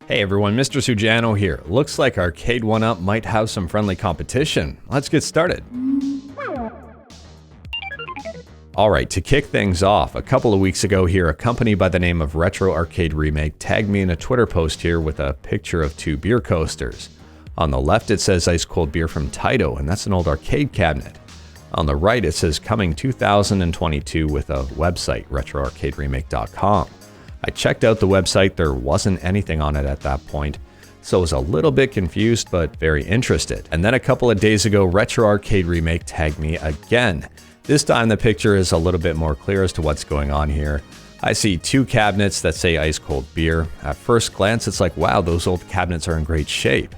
Hey everyone, Mr. Sujano here. Looks like Arcade1Up might have some friendly competition. Let's get started. Alright, to kick things off, a couple of weeks ago here, a company by the name of Retro Arcade Remake tagged me in a Twitter post here with a picture of two beer coasters. On the left it says Ice Cold Beer from Taito, and that's an old arcade cabinet. On the right it says coming 2022 with a website, retroarcaderemake.com. I checked out the website, there wasn't anything on it at that point, so I was a little bit confused but very interested. And then a couple of days ago, Retro Arcade Remake tagged me again. This time the picture is a little bit more clear as to what's going on here. I see two cabinets that say Ice Cold Beer. At first glance it's like, wow, those old cabinets are in great shape.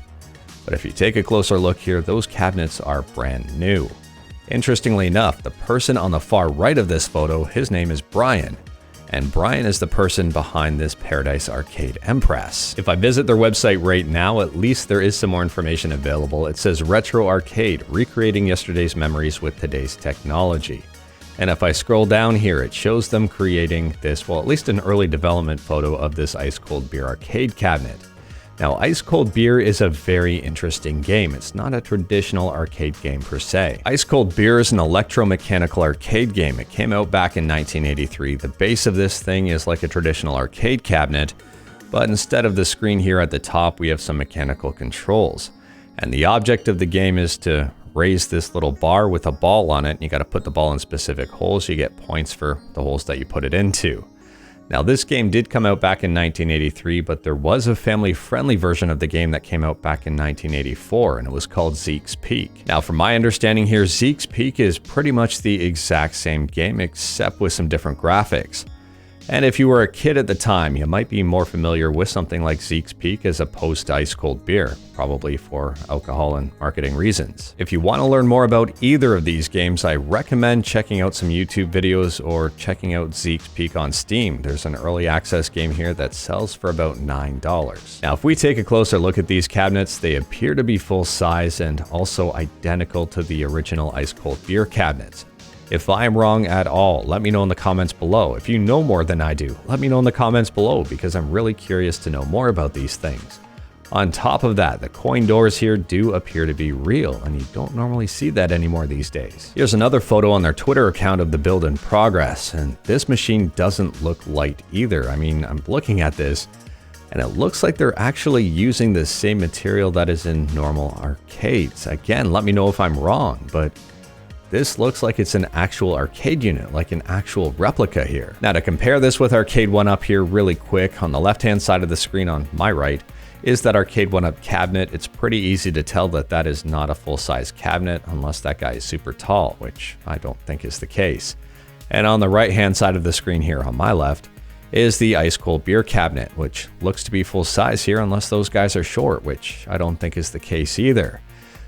But if you take a closer look here, those cabinets are brand new. Interestingly enough, the person on the far right of this photo, his name is Brian. And Brian is the person behind this Paradise Arcade Empress. If I visit their website right now, at least there is some more information available. It says Retro Arcade, recreating yesterday's memories with today's technology. And if I scroll down here, it shows them creating this, well, at least an early development photo of this Ice Cold Beer arcade cabinet. Now, Ice Cold Beer is a very interesting game. It's not a traditional arcade game per se. Ice Cold Beer is an electromechanical arcade game. It came out back in 1983. The base of this thing is like a traditional arcade cabinet, but instead of the screen here at the top, we have some mechanical controls. And the object of the game is to raise this little bar with a ball on it, and you got to put the ball in specific holes. You get points for the holes that you put it into. Now, this game did come out back in 1983, but there was a family-friendly version of the game that came out back in 1984, and it was called Zeke's Peak. Now, from my understanding here, Zeke's Peak is pretty much the exact same game, except with some different graphics. And if you were a kid at the time, you might be more familiar with something like Zeke's Peak as opposed to Ice Cold Beer, probably for alcohol and marketing reasons. If you want to learn more about either of these games, I recommend checking out some YouTube videos or checking out Zeke's Peak on Steam. There's an early access game here that sells for about $9. Now, if we take a closer look at these cabinets, they appear to be full size and also identical to the original Ice Cold Beer cabinets. If I am wrong at all, let me know in the comments below. If you know more than I do, let me know in the comments below because I'm really curious to know more about these things. On top of that, the coin doors here do appear to be real, and you don't normally see that anymore these days. Here's another photo on their Twitter account of the build in progress, and this machine doesn't look light either. I mean, I'm looking at this, and it looks like they're actually using the same material that is in normal arcades. Again, let me know if I'm wrong, but this looks like it's an actual arcade unit, like an actual replica here. Now, to compare this with Arcade1Up here really quick, on the left-hand side of the screen on my right is that Arcade1Up cabinet. It's pretty easy to tell that that is not a full-size cabinet unless that guy is super tall, which I don't think is the case. And on the right-hand side of the screen here on my left is the Ice Cold Beer cabinet, which looks to be full-size here unless those guys are short, which I don't think is the case either.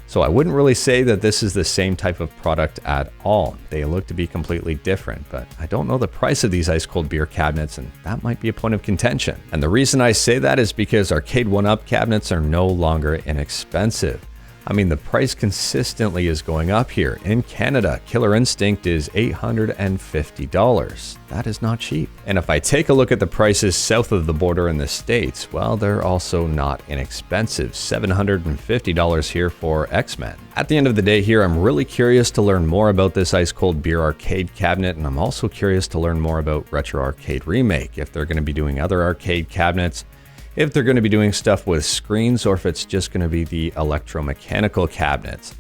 So I wouldn't really say that this is the same type of product at all. They look to be completely different, but I don't know the price of these Ice Cold Beer cabinets, and that might be a point of contention. And the reason I say that is because Arcade1Up cabinets are no longer inexpensive. I mean, the price consistently is going up here. In Canada, Killer Instinct is $850. That is not cheap. And if I take a look at the prices south of the border in the States, well, they're also not inexpensive. $750 here for X-Men. At the end of the day here, I'm really curious to learn more about this Ice Cold Beer arcade cabinet, and I'm also curious to learn more about Retro Arcade Remake, if they're going to be doing other arcade cabinets, if they're going to be doing stuff with screens, or if it's just going to be the electromechanical cabinets.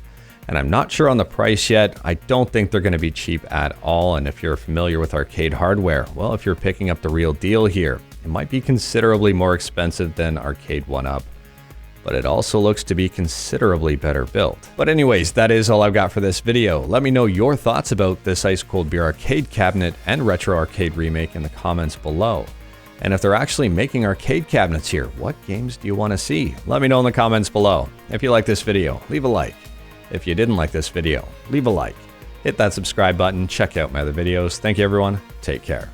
And I'm not sure on the price yet. I don't think they're going to be cheap at all. And if you're familiar with arcade hardware, well, if you're picking up the real deal here, it might be considerably more expensive than Arcade1Up, but it also looks to be considerably better built. But anyways, that is all I've got for this video. Let me know your thoughts about this Ice Cold Beer arcade cabinet and Retro Arcade Remake in the comments below. And if they're actually making arcade cabinets here, what games do you want to see? Let me know in the comments below. If you like this video, leave a like. If you didn't like this video, leave a like. Hit that subscribe button, check out my other videos. Thank you everyone, take care.